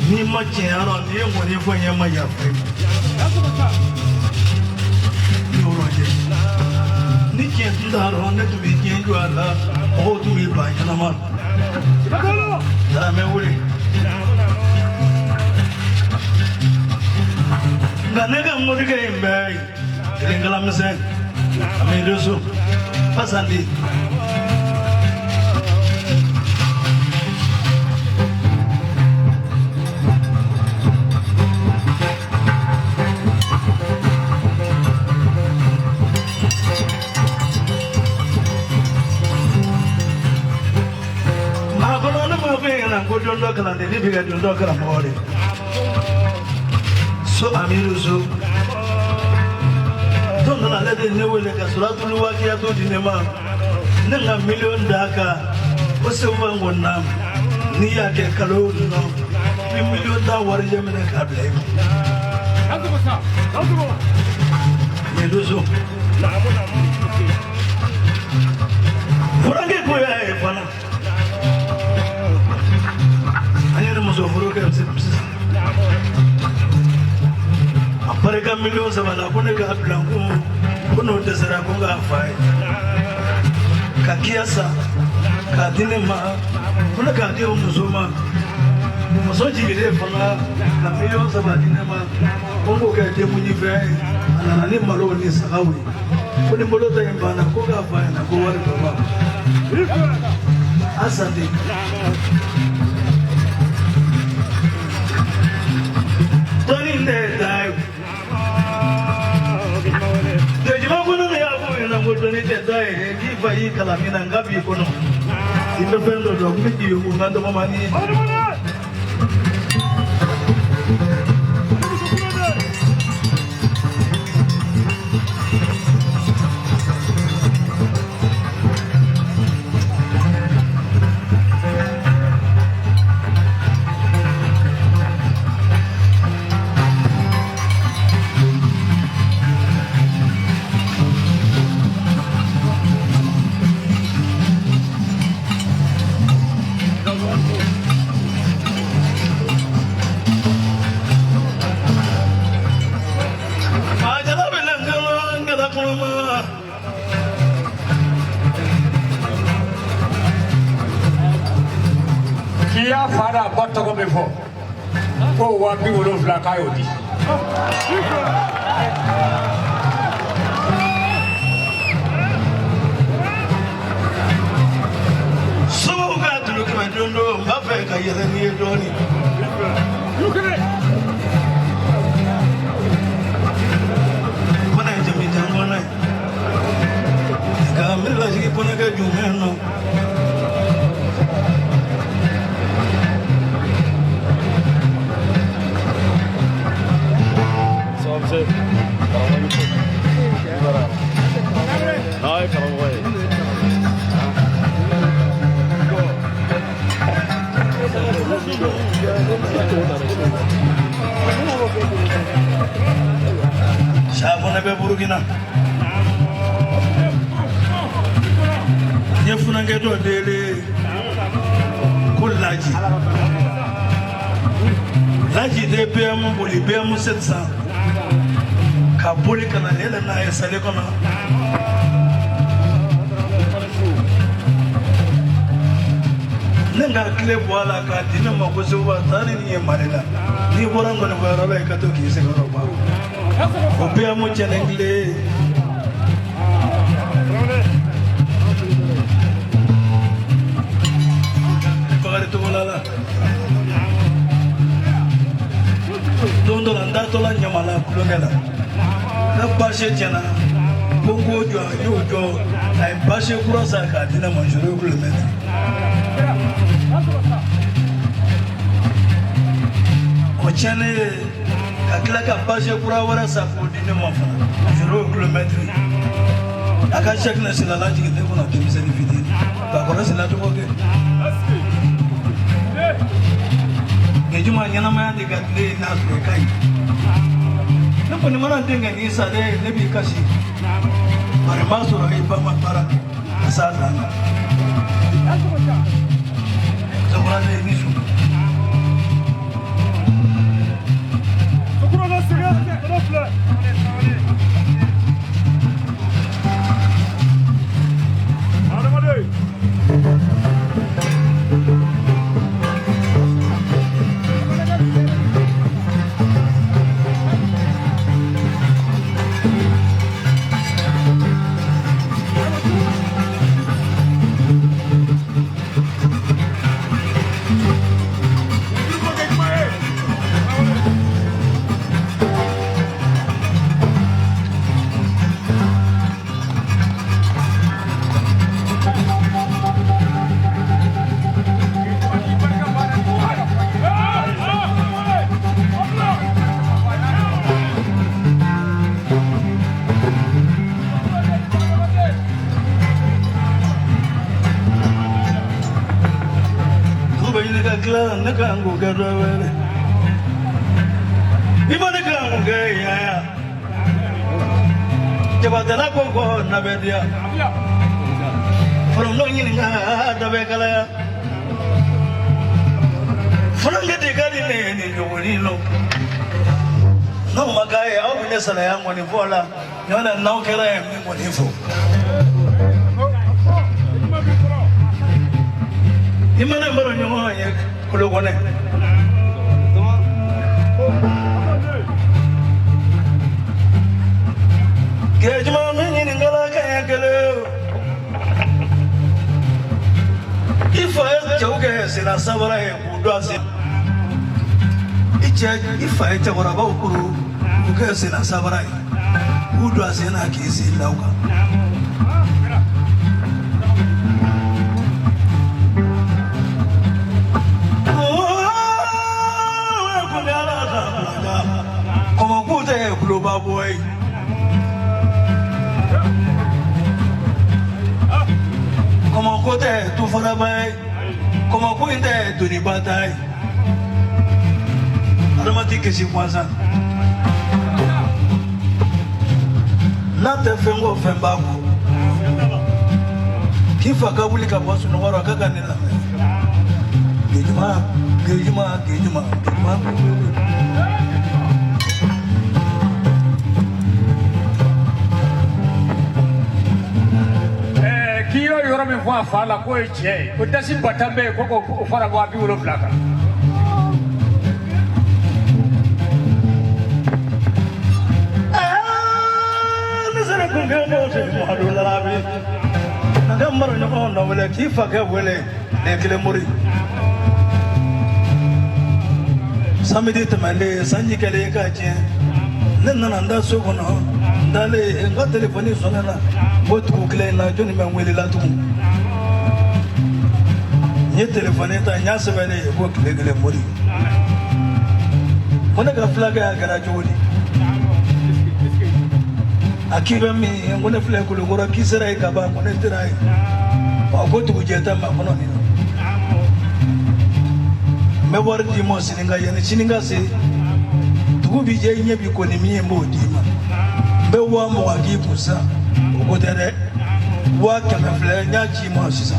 ni machiaro ni ngoni fanya mayafe yoroje ni kendaro ne tu bijenjo ala o tu bi ba yana ma da me wuri ganega murige imbe lingala mse amirusu pasandi Dondo kala de biga dondo kala mori so amiru so dondo na lede ne wele ka suratul waqiya to dinema nanga million daka o se wango nam ni ya ke kalo no bi million da war jemene ka ble ne dozo furange ko ya e fana Apareka million sabala kuneka blanco kuno desera kunga fai kakiasa kadinema kuneka dio muzuma musoji bile fanga na million sabadinema kongo ka de munyife ana ni malo ni sakawi kuni mbolo ta imbana kunga fai na ko wari baba asante Tony Nedai. The Jimabuna Yabu and Woodani Nedai, give a Kalamina and Gabi Kono. In the friend of Mickey, who had the money. Kia fara botogo before. Oh, what people don't like coyote. Some of got to look at my dondo, Mafeka, Yelani, Donny. Look at it. When I jump in one night, come in like you put a good human. Hi, Paraguay. Shabona be Burkina. Yefuna ngeto dele kulaji. Laji de PM boli PM 700. Kabuli kana lele na esale kona. Nenga kile bwala ka dina makoso wa tani ni marela. Ni borango ne bara ba ka to ki se ko ba. Opia mo chenengle. Pagare to bolala. Dondo landa to la nyamala kulongela. Na bashe jana bongo jo yojo ai bashe kurosa ka dina manjuro kulumene ochane akila ka bashe kura wara sa ko dina mafa manjuro kulumene aka shek na silala jigite kuna kimse ni fiti ba ko sila to boge ngejuma nyana ma de ka de na so kai Nampo ni mana denga ni isa de nebi kashi. Marimaso na iba matara asana. Zamura de nisu. Nakla Nakango Gadawele. Imanaka Gaya Jabatanako Nabedia from Longinga Dabekala from the garden in Yolino. No Magai, I'll be less than I am when you fall. You're not now, can I am when you fall. Imana Baronyo, Kulogone. Gajma in Galaka. If I joke in a samurai who does it, if I tell about Kuru, who cares in a samurai, who does in a case in Lauka. Global boy. Comment côté tout farabai, comment côté tout les batailles. Aromatique c'est quoi ça? N'a te fait ngo fait babu. Qui fa kabuli kabosu no wara kaganela. Gejuma. Kilo yoro me fwa fala ko eche ko dasi batambe ko fara ko abi wolo flaka nasara ko ngamo se mo labi ngamaro no no wala kifa ka wala de kile muri samedi tamale sanji kale ka je nan nda so kono ndale nga telefoni sonana botu kule na joni mangwele la tu nye telefoni ta nya sebele ko kile mori ona ka flaga gara jodi akiba mi ngone fle ko lugora kisera ka ba ngone tirai ko ko tu jeta ma kono ni me war di mo sininga se tu bi je nye bi ko ni mi mbo di ma be wa mo agi kusa o dere wa kama fle nya chi mo sisa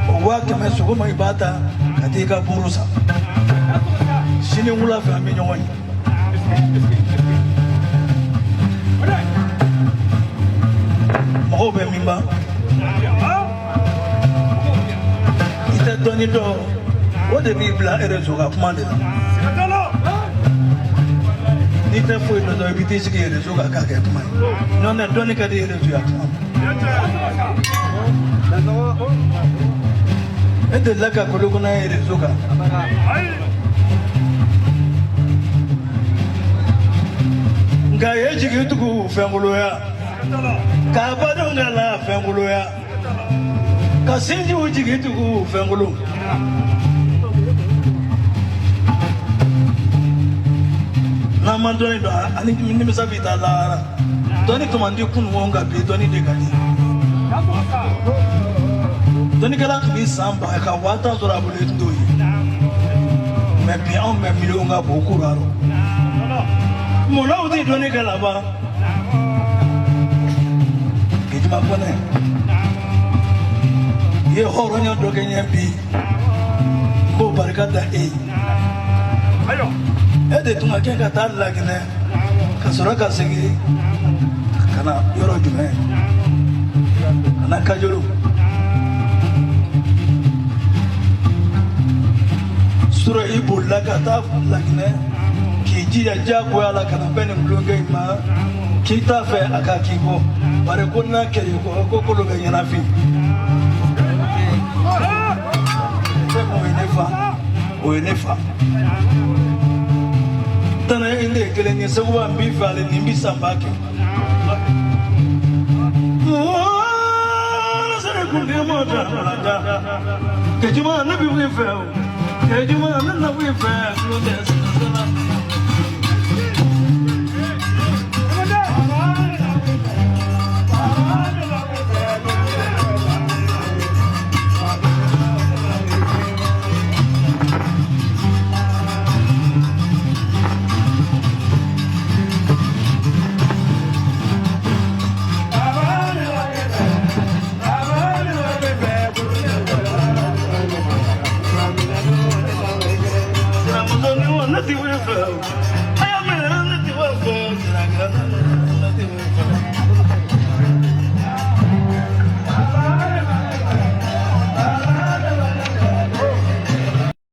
o wa kama so ko mai bata katika burusa shini wula fa mi nyoni mo be mimba ite doni do o de bi bla erezo ka kumande Nita foi no do ibiti sike rezo ka ka kuma no na doni ka de rezo ya kuma ende laka ko ko na rezo ka nga ye jigi tuku fengulo ya ka bado ngala fengulo ya ka sinji ujigi tuku fengulo na mandoni do ani ni misa vita la doni to mandi kun wonga be doni de gani doni kala mi samba ka wata zora bule ndoyi me bi on me milonga boku raro mo na udi doni kala ba kijima kone ye horonya do kenye bi bo barkata ayo ede tunga kenga talla gine kasura kasigi kana yoro jume kana kajuru sura ibulla kata lagine kiji ya jago ala kana bene mlunge ma kita fe akakiko bare kunna keri ko ko be yana fi o enefa tana ile kele ni se wa mbi fale ni mbi sambake na sare kunde mota mata kejuma na bi wi fe kejuma na wi fe lo de sana fẹ́ o.